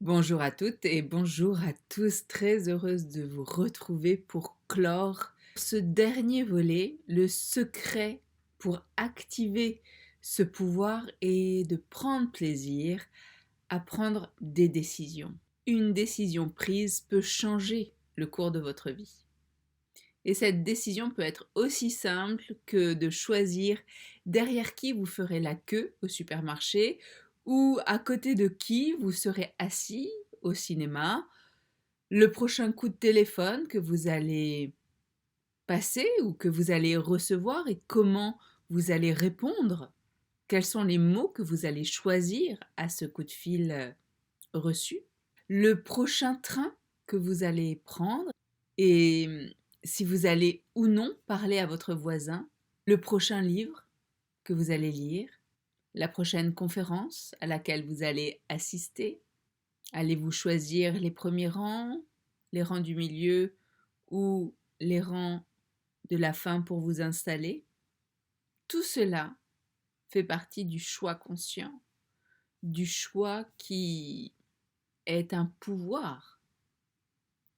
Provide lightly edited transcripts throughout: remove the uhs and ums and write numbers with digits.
Bonjour à toutes et bonjour à tous, très heureuse de vous retrouver pour clore ce dernier volet, le secret pour activer ce pouvoir et de prendre plaisir à prendre des décisions. Une décision prise peut changer le cours de votre vie. Et cette décision peut être aussi simple que de choisir derrière qui vous ferez la queue au supermarché ou à côté de qui vous serez assis au cinéma, le prochain coup de téléphone que vous allez passer ou que vous allez recevoir et comment vous allez répondre, quels sont les mots que vous allez choisir à ce coup de fil reçu, le prochain train que vous allez prendre et si vous allez ou non parler à votre voisin, le prochain livre que vous allez lire, la prochaine conférence à laquelle vous allez assister. Allez-vous choisir les premiers rangs, les rangs du milieu ou les rangs de la fin pour vous installer? Tout cela fait partie du choix conscient, du choix qui est un pouvoir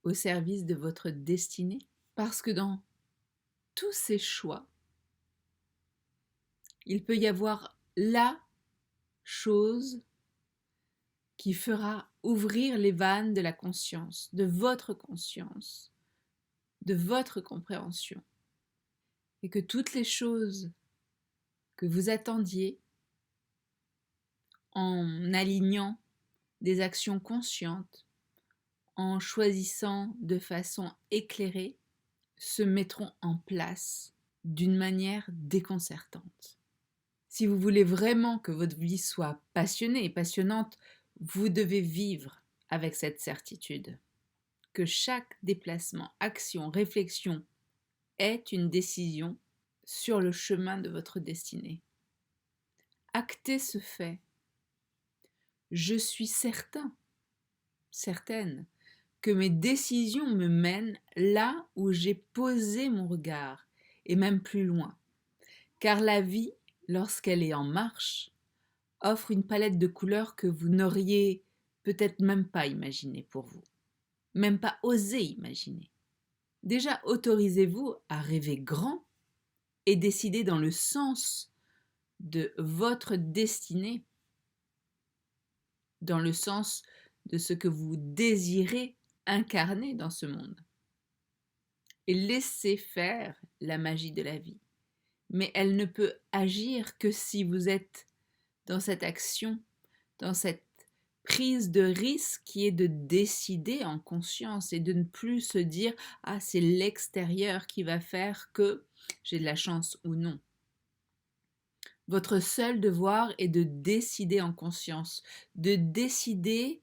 au service de votre destinée. Parce que dans tous ces choix, il peut y avoir la chose qui fera ouvrir les vannes de la conscience, de votre compréhension. Et que toutes les choses que vous attendiez en alignant des actions conscientes, en choisissant de façon éclairée, se mettront en place d'une manière déconcertante. Si vous voulez vraiment que votre vie soit passionnée et passionnante, vous devez vivre avec cette certitude que chaque déplacement, action, réflexion est une décision sur le chemin de votre destinée. Actez ce fait. Je suis certaine, que mes décisions me mènent là où j'ai posé mon regard, et même plus loin. Car la vie, lorsqu'elle est en marche, offre une palette de couleurs que vous n'auriez peut-être même pas imaginé pour vous, même pas osé imaginer. Déjà, autorisez-vous à rêver grand et décider dans le sens de votre destinée, dans le sens de ce que vous désirez incarner dans ce monde. Et laissez faire la magie de la vie. Mais elle ne peut agir que si vous êtes dans cette action, dans cette prise de risque qui est de décider en conscience et de ne plus se dire « Ah, c'est l'extérieur qui va faire que j'ai de la chance ou non ». Votre seul devoir est de décider en conscience, de décider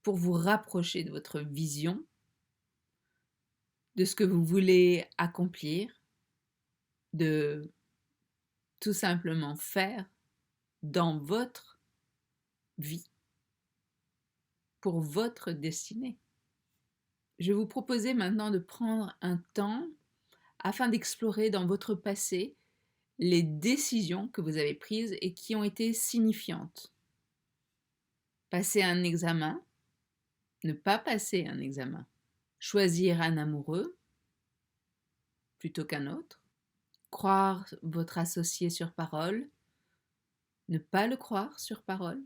pour vous rapprocher de votre vision, de ce que vous voulez accomplir, de tout simplement faire dans votre vie, pour votre destinée. Je vais vous proposer maintenant de prendre un temps afin d'explorer dans votre passé les décisions que vous avez prises et qui ont été signifiantes. Passer un examen, ne pas passer un examen, choisir un amoureux plutôt qu'un autre, croire votre associé sur parole, ne pas le croire sur parole,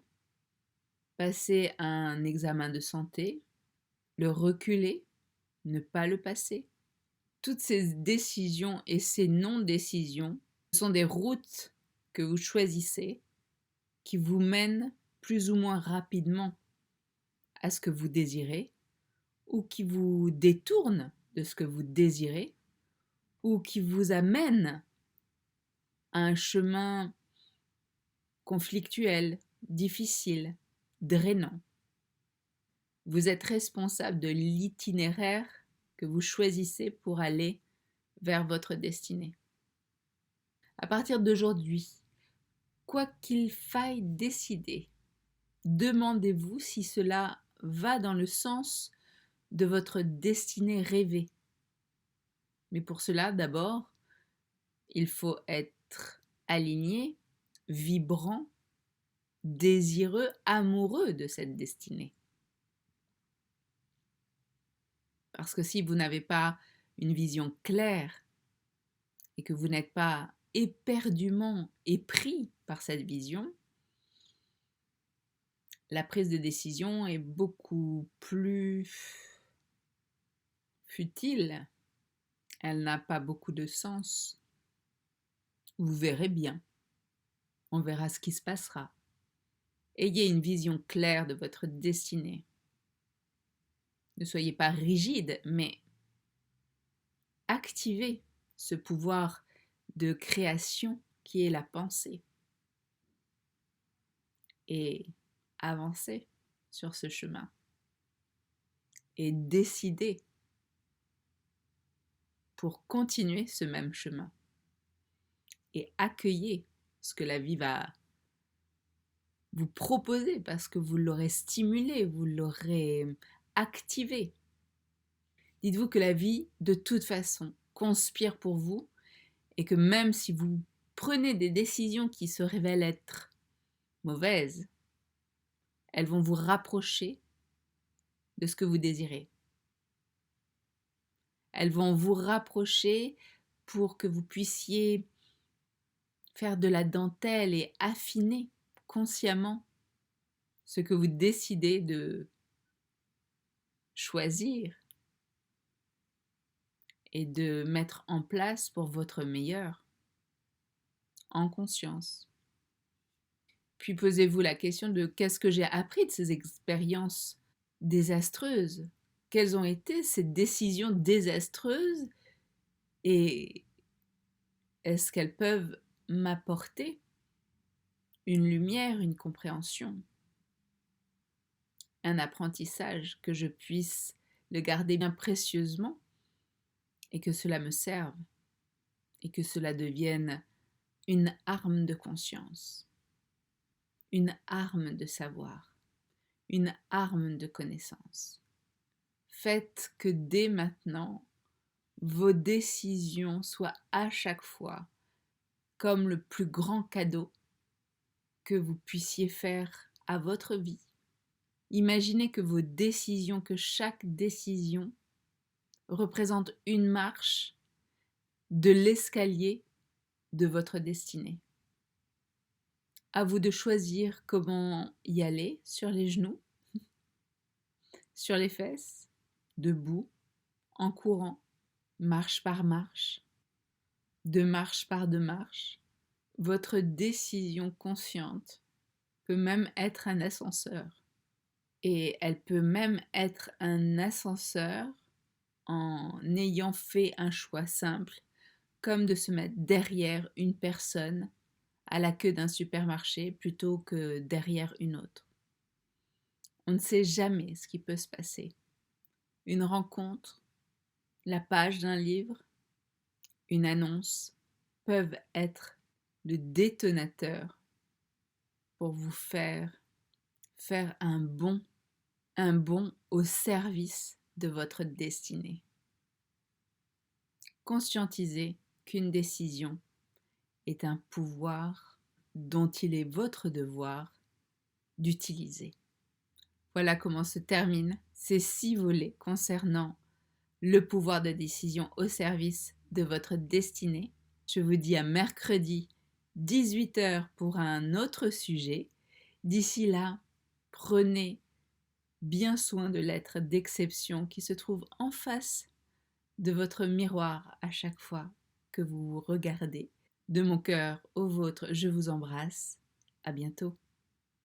passer un examen de santé, le reculer, ne pas le passer. Toutes ces décisions et ces non-décisions sont des routes que vous choisissez qui vous mènent plus ou moins rapidement à ce que vous désirez ou qui vous détournent de ce que vous désirez ou qui vous amènent à un chemin conflictuel, difficile, drainant. Vous êtes responsable de l'itinéraire que vous choisissez pour aller vers votre destinée. À partir d'aujourd'hui, quoi qu'il faille décider, demandez-vous si cela va dans le sens de votre destinée rêvée. Mais pour cela, d'abord, il faut être aligné, vibrant, désireux, amoureux de cette destinée. Parce que si vous n'avez pas une vision claire et que vous n'êtes pas éperdument épris par cette vision, la prise de décision est beaucoup plus futile. Elle n'a pas beaucoup de sens. Vous verrez bien. On verra ce qui se passera. Ayez une vision claire de votre destinée. Ne soyez pas rigide, mais activez ce pouvoir de création qui est la pensée. Et avancez sur ce chemin. Et décidez pour continuer ce même chemin. Et accueillez ce que la vie va vous proposer parce que vous l'aurez stimulé, vous l'aurez activé. Dites-vous que la vie, de toute façon, conspire pour vous et que même si vous prenez des décisions qui se révèlent être mauvaises, elles vont vous rapprocher de ce que vous désirez. Elles vont vous rapprocher pour que vous puissiez faire de la dentelle et affiner consciemment ce que vous décidez de choisir et de mettre en place pour votre meilleur, en conscience. Puis posez-vous la question de qu'est-ce que j'ai appris de ces expériences désastreuses? Quelles ont été ces décisions désastreuses et est-ce qu'elles peuvent m'apporter une lumière, une compréhension, un apprentissage, que je puisse le garder bien précieusement et que cela me serve et que cela devienne une arme de conscience, une arme de savoir, une arme de connaissance. Faites que dès maintenant, vos décisions soient à chaque fois comme le plus grand cadeau que vous puissiez faire à votre vie. Imaginez que vos décisions, que chaque décision représente une marche de l'escalier de votre destinée. À vous de choisir comment y aller, sur les genoux, sur les fesses, debout, en courant, marche par marche, de marche par de marche. Votre décision consciente peut même être un ascenseur. Et elle peut même être un ascenseur en ayant fait un choix simple, comme de se mettre derrière une personne à la queue d'un supermarché plutôt que derrière une autre. On ne sait jamais ce qui peut se passer. Une rencontre, la page d'un livre, une annonce peuvent être le détonateur pour vous faire un bond au service de votre destinée. Conscientisez qu'une décision est un pouvoir dont il est votre devoir d'utiliser. Voilà comment se terminent ces 6 volets concernant le pouvoir de décision au service de votre destinée. Je vous dis à mercredi 18h pour un autre sujet. D'ici là, prenez bien soin de l'être d'exception qui se trouve en face de votre miroir à chaque fois que vous vous regardez. De mon cœur au vôtre, je vous embrasse. À bientôt.